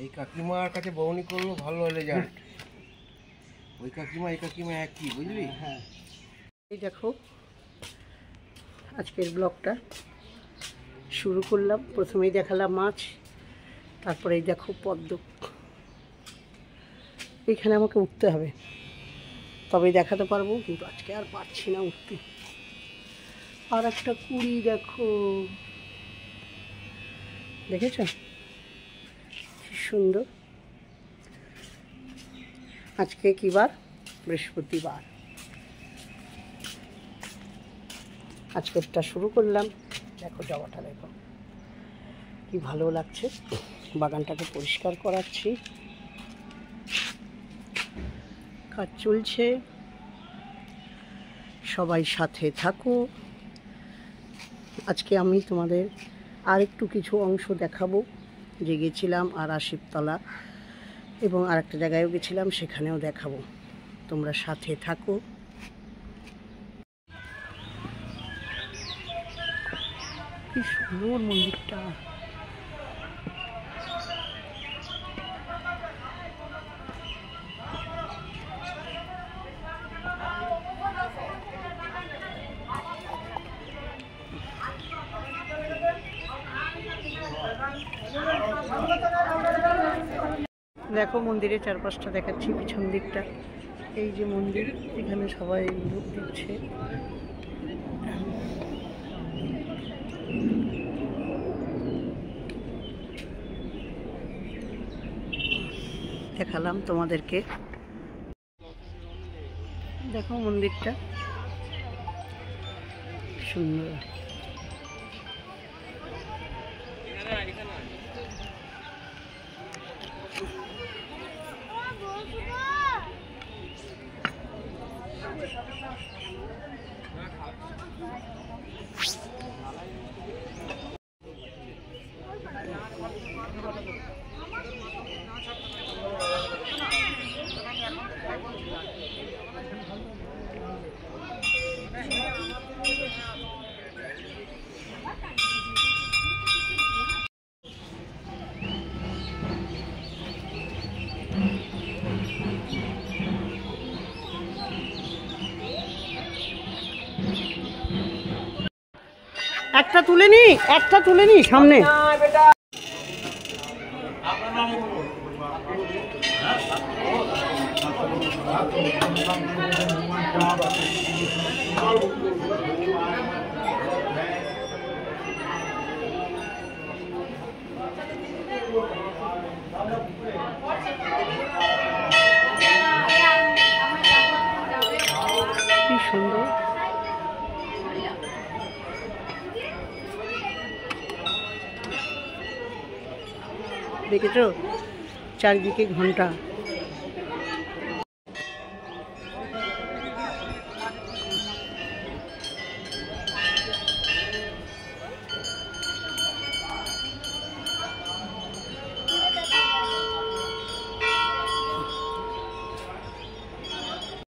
এই কাকিমার কাছে বউনি করলো ভালো রেজাল্ট। ওই কাকিমা এই কাকিমা একই, বুঝলি? হ্যাঁ, এই দেখো আজকের ব্লগটা শুরু করলাম। প্রথমেই দেখালাম মাছ, তারপরে এই দেখো পদ্ম। এইখানে আমাকে উঠতে হবে, তবেই দেখাতে পারবো, কিন্তু আজকে আর পারছি না উঠতে। আর একটা কুড়ি দেখো, দেখেছ কি সুন্দর। আজকে কি বার? বৃহস্পতিবার। আজকেরটা শুরু করলাম। দেখো জবাটা দেখো কি ভালো লাগছে। বাগানটাকে পরিষ্কার করাচ্ছি, কাজ চলছে। সবাই সাথে থাকো। আজকে আমি তোমাদের আর একটু কিছু অংশ দেখাবো, যে গেছিলাম আর শিবতলা এবং আর একটা জায়গায়ও গেছিলাম, সেখানেও দেখাবো। তোমরা সাথে থাকো। কি সুন্দর মন্দিরটা। দেখো মন্দিরের চারপাশটা দেখাচ্ছি, পিছন দিকটা। এই যে মন্দির, এখানে সবাই ভোগ দিচ্ছে। দেখালাম তোমাদেরকে। দেখো মন্দিরটা সুন্দর। একটা তুলে নি সামনে। কি সুন্দর। দেখেছো চারিদিকে ঘন্টা।